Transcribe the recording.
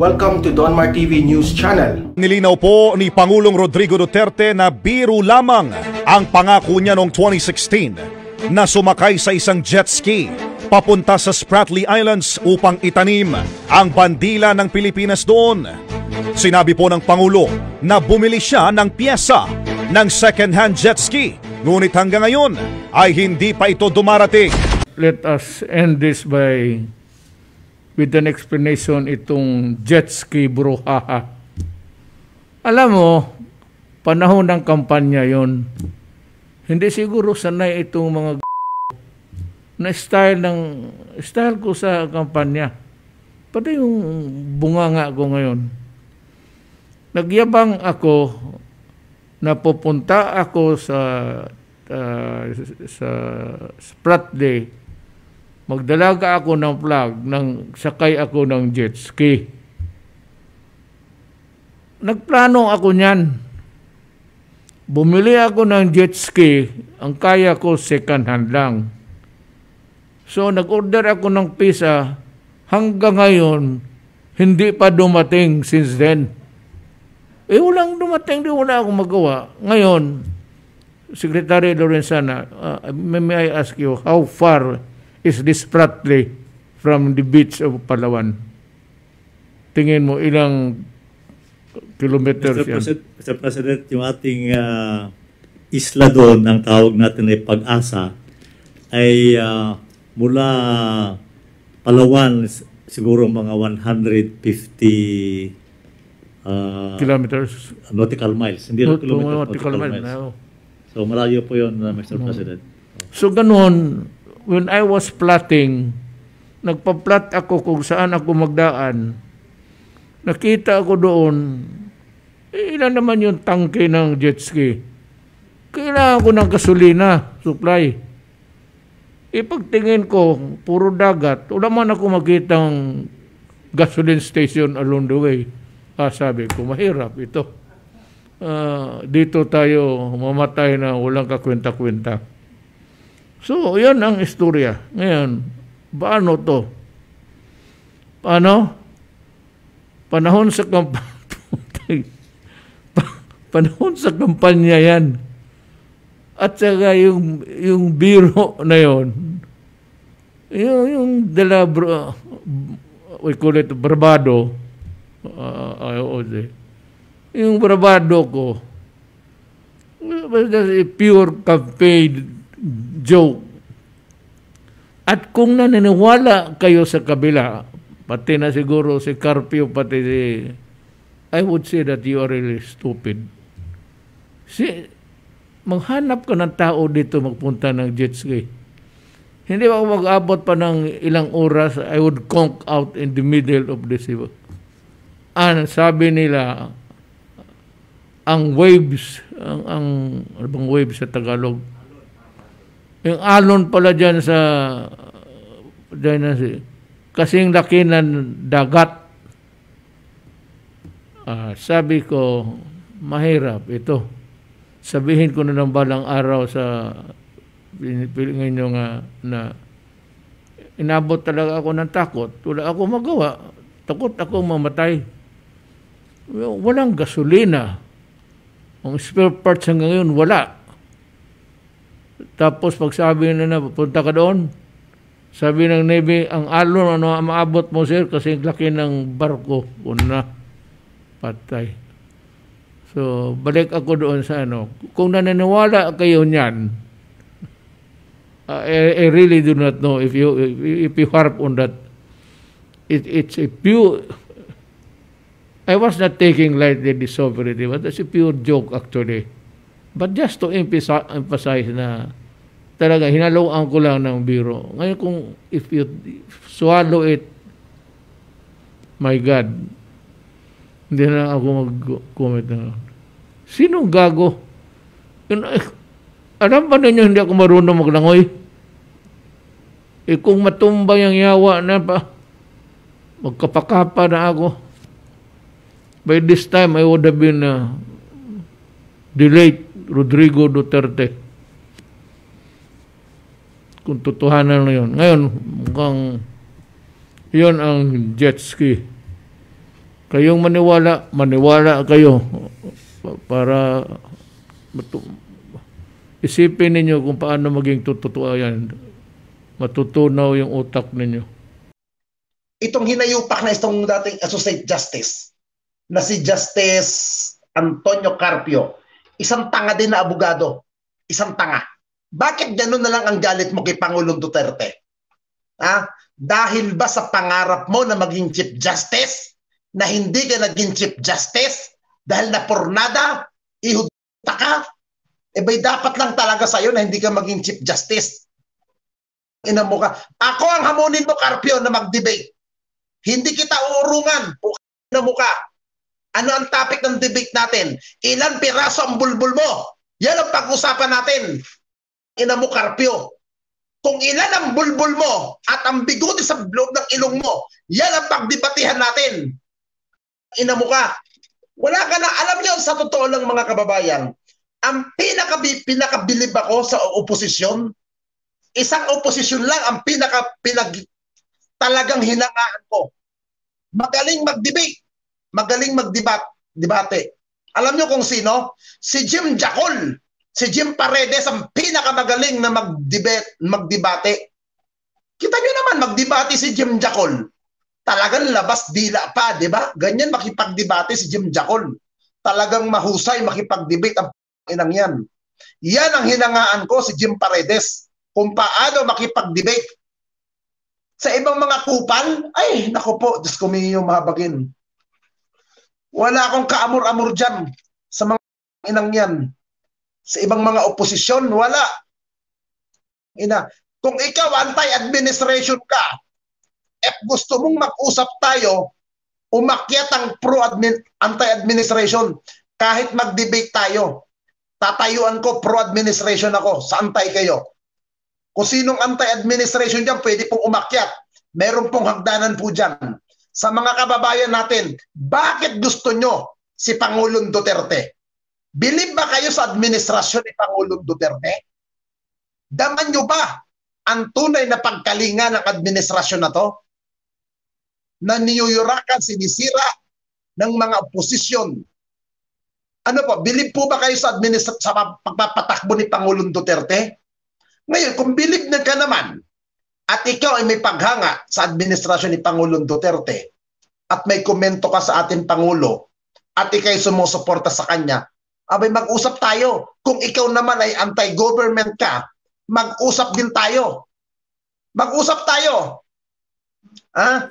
Welcome to Donmar TV News Channel. Nilinaw po ni Pangulong Rodrigo Duterte na biro lamang ang pangako niya noong 2016 na sumakay sa isang jet ski papunta sa Spratly Islands upang itanim ang bandila ng Pilipinas doon. Sinabi po ng Pangulo na bumili siya ng piyesa ng second-hand jet ski, ngunit hanggang ngayon ay hindi pa ito dumarating. Let us end this with an explanation itong jet ski brouhaha. Alam mo, panahon ng kampanya yon. Hindi siguro sanay itong mga na style ko sa kampanya. Pati yung bunganga ko ngayon. Nagyabang ako na pupunta ako sa Spratly. Magdalaga ako ng flag, sakay ako ng jet ski. Nagplano ako niyan. Bumili ako ng jet ski, ang kaya ko second hand lang. So nag-order ako ng pisa, hanggang ngayon, hindi pa dumating since then. Walang dumating, wala akong magawa. Ngayon, Secretary Lorenzana, may I ask you, how far is this Spratly from the beach of Palawan? Tingin mo, ilang kilometers yan? Mr. President, yung ating isla doon, ang tawag natin ay Pag-asa, ay mula Palawan, siguro mga 150 kilometers? Nautical miles. Hindi nautical miles. No. So malayo po yun, Mr. President. So ganun, when I was plotting, nagpa-plot ako kung saan ako magdaan. Nakita ako doon, ilan naman yung tangke ng jet ski. Kailangan ko ng gasolina, supply. Ipagtingin ko, puro dagat. Wala man ako makitang gasoline station along the way. Sabi ko, mahirap ito. Dito tayo mamatay na walang kakwenta-kwenta. So, yan ang istorya. Ngayon, paano to? Paano? Panahon sa panahon sa kampanya yan. At saka yung biro na yon, yung we call it bravado, yung bravado ko, was just a pure campaign joke. At kung naniniwala kayo sa kabila, pati na siguro si Carpio, pati I would say that you are really stupid. Maghanap ka ng tao dito magpunta ng jet ski. Hindi ba mag-abot pa ng ilang oras, I would conk out in the middle of the sea. Sabi nila, ang waves, ano bang waves sa Tagalog? Yung alon pala dyan kasing laki ng dagat. Sabi ko, mahirap ito. Sabihin ko na ng balang araw sa pinipilingan nyo na inabot talaga ako ng takot. Wala ako magawa. Takot ako mamatay. Walang gasolina. Ang spare parts hanggang ngayon, wala. Tapos pag sabi na pupunta ka doon, sabi ng Navy, ang alon, maabot mo sir, kasi laki ng barko. Una, patay. So, balik ako doon sa Kung naniniwala kayo niyan, I really do not know if you harp on that. It's a pure... I was not taking lightly the sovereignty, but it's a pure joke actually. But just to emphasize na talaga, hinaloan ko lang ng biro. Ngayon kung if you swallow it, my God, hindi na ako mag-comment na. Sinong gago? Alam ba ninyo hindi ako marunong maglangoy? Kung matumbay ang yawa na pa, magkapakapa na ako. By this time, I would have been the late Rodrigo Duterte. Kung totohanan na yun. Ngayon, mukhang yun ang jet ski. Kayong maniwala kayo para isipin ninyo kung paano maging totoo yan. Matutunaw yung utak ninyo. Itong hinayupak na itong dating Associate Justice na si Justice Antonio Carpio, isang tanga din na abogado. Isang tanga. Bakit gano'n na lang ang galit mo kay Pangulong Duterte? Dahil ba sa pangarap mo na maging Chief Justice, na hindi ka naging Chief Justice, dahil na pornada, ihuda ka, ba'y dapat lang talaga sa'yo na hindi ka maging Chief Justice. Ina mo ka. Ako ang hamunin mo, Carpio, na mag-debate. Hindi kita uurungan. Ina mo ka. Ano ang topic ng debate natin? Ilan piraso ang bulbul mo? Yan ang pag-usapan natin. Ina mo, Carpio. Kung ilan ang bulbul mo at ang biguti sa loob ng ilong mo, yan ang pagdebatihan natin. Ina mo ka. Wala ka na. Alam niyo, sa totoo lang mga kababayan, ang pinakabilib ako sa oposisyon, isang oposisyon lang ang talagang hinangaan ko. Magaling mag-debate. Magaling mag-debate. Alam niyo kung sino? Si Jim Jacol. Si Jim Paredes ang pinakamagaling na magdebate. Kita niyo naman, magdebate si Jim Jacol. Talagang labas dila pa, di ba? Ganyan makipagdebate si Jim Jacol. Talagang mahusay makipag-debate ang inang yan. Yan ang hinangaan ko si Jim Paredes. Kung paano makipag-debate. Sa ibang mga kupal, ay, naku po, Diyos ko yung mahabagin. Wala akong kaamor-amor dyan sa mga inang yan. Sa ibang mga oposisyon, wala. Kung ikaw anti-administration ka, gusto mong mag-usap tayo, umakyat ang anti-administration, kahit mag-debate tayo, tatayuan ko pro-administration ako, sa antay kayo. Kung sinong anti-administration dyan, pwede pong umakyat. Meron pong hagdanan po dyan. Sa mga kababayan natin, bakit gusto nyo si Pangulong Duterte? Believe ba kayo sa administrasyon ni Pangulong Duterte? Daman nyo ba ang tunay na pagkalinga ng administrasyon na to? Na niyuyurakan, sinisira ng mga oposisyon. Ano po, believe po ba kayo sa pagpapatakbo ni Pangulong Duterte? Ngayon, kung believe na ka naman at ikaw ay may paghanga sa administrasyon ni Pangulong Duterte at may komento ka sa ating Pangulo at ikaw ay sumusuporta sa kanya, abay mag-usap tayo. Kung ikaw naman ay anti-government ka, mag-usap din tayo. Mag-usap tayo. Ha?